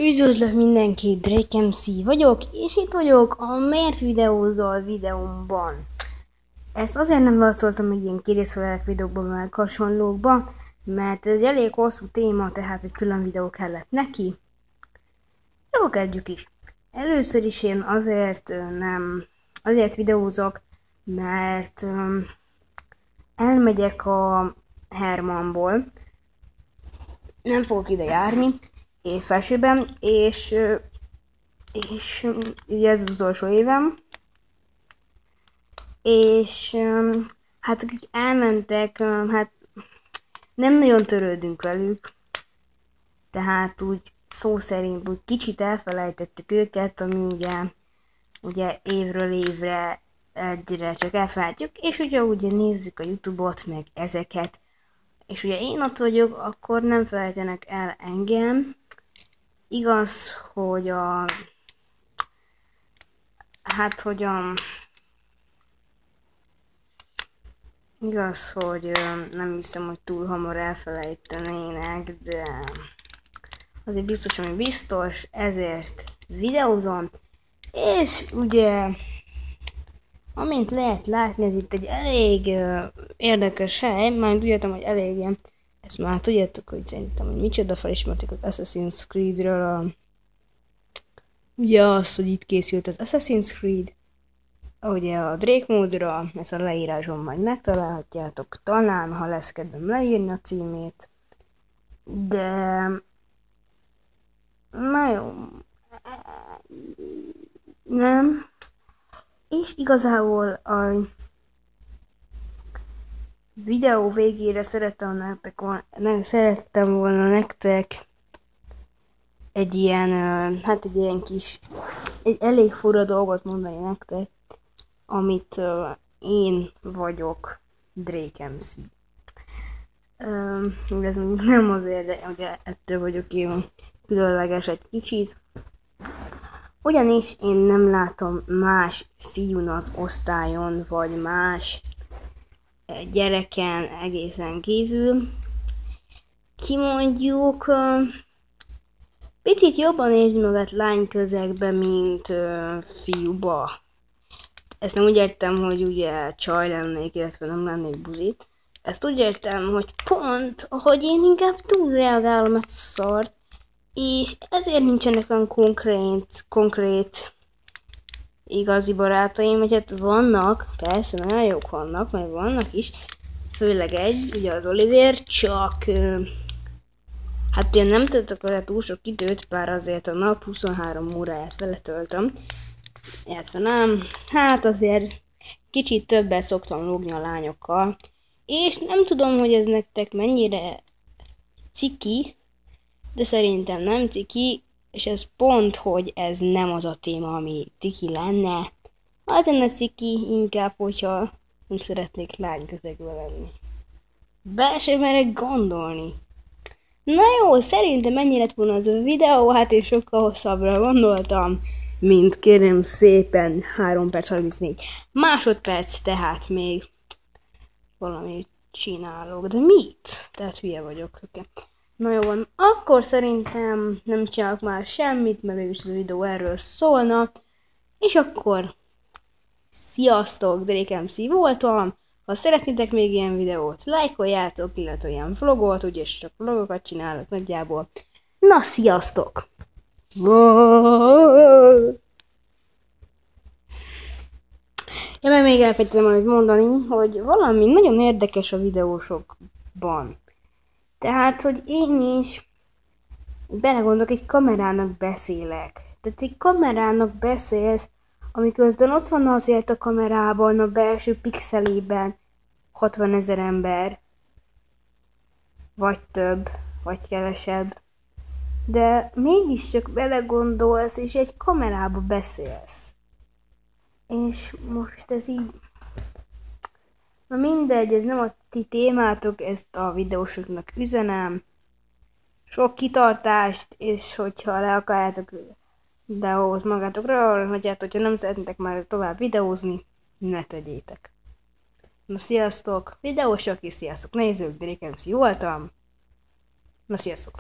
Üdvözlök mindenkit, Drake MC vagyok, és itt vagyok a Miért videózol videómban. Ezt azért nem válaszoltam még ilyen kérdésfelelek videókban, meg hasonlókban, mert ez egy elég hosszú téma, tehát egy külön videó kellett neki. Jó, kezdjük is. Először is én azért videózok, mert elmegyek a Hermanból, nem fogok ide járni, felsőben, és ugye ez az utolsó évem, és hát akik elmentek, hát nem nagyon törődünk velük, tehát úgy szó szerint úgy kicsit elfelejtettük őket, ami ugye évről évre egyre csak elfelejtjük, és ugye nézzük a YouTube-ot, meg ezeket, és ugye én ott vagyok, akkor nem felejtenek el engem. Igaz, hogy igaz, hogy nem hiszem, hogy túl hamar elfelejtenének, de azért biztos, ami biztos, ezért videózom, és ugye, amint lehet látni, ez itt egy elég érdekes hely, már tudjátok, hogy elég ilyen, ezt már tudjátok, hogy szerintem, hogy micsoda felismerték az Assassin's Creed-ről, ugye az, hogy itt készült az Assassin's Creed, ugye a Drake módra, ezt a leírásban majd megtalálhatjátok, talán, ha lesz kedvem leírni a címét, de na jó, nem, és igazából a videó végére szerettem volna nektek egy ilyen, egy elég fura dolgot mondani nektek, amit én vagyok, Drake MC. Ez nem azért, de ugye ettől vagyok én különleges egy kicsit. Ugyanis én nem látom más fiún az osztályon, vagy más gyereken egészen kívül. Ki mondjuk picit jobban érzi magát lány közegbe, mint fiúba. Ezt nem úgy értem, hogy ugye csaj lennék, illetve nem lennék buzit. Ezt úgy értem, hogy pont, hogy én inkább túlreagálom ezt a szart, és ezért nincsenek olyan konkrét igazi barátaim, vagy hát vannak, persze nagyon jók vannak, mert vannak is, főleg egy, ugye az Oliver, csak hát én nem töltök vele túl sok időt, bár azért a nap 23 óráját vele töltöm, illetve nem, hát azért kicsit többet szoktam lógni a lányokkal, és nem tudom, hogy ez nektek mennyire ciki, de szerintem nem ciki, és ez pont, hogy ez nem az a téma, ami ciki lenne. Az lenne ciki inkább, hogyha nem szeretnék lányközegbe lenni. Be sem merek gondolni. Na jó, szerintem mennyi lett volna az a videó, hát én sokkal hosszabbra gondoltam, mint kérem szépen 3 perc 34 másodperc, tehát még valamit csinálok, de mit? Tehát hülye vagyok. Okay. Na jó van, akkor szerintem nem csinálok már semmit, mert mégis a videó erről szólna, és akkor sziasztok, Drake MC voltam. Ha szeretnétek még ilyen videót, lájkoljátok, illetve ilyen vlogot, úgyis csak vlogokat csinálok nagyjából. Na, sziasztok! Én még elfelejtettem majd mondani, hogy valami nagyon érdekes a videósokban. Tehát, hogy én is belegondolok, egy kamerának beszélek. Tehát egy kamerának beszélsz, amiközben ott van azért a kamerában, a belső pixelében 60 000 ember, vagy több, vagy kevesebb. De mégiscsak belegondolsz, és egy kamerába beszélsz. És most ez így... Na mindegy, ez nem a ti témátok, ezt a videósoknak üzenem. Sok kitartást, és hogyha le akarjátok videót magatokra, vagy hát, hogyha nem szeretnétek már tovább videózni, ne tegyétek. Na sziasztok, videósok és sziasztok nézők, Drake MC voltam. Na sziasztok!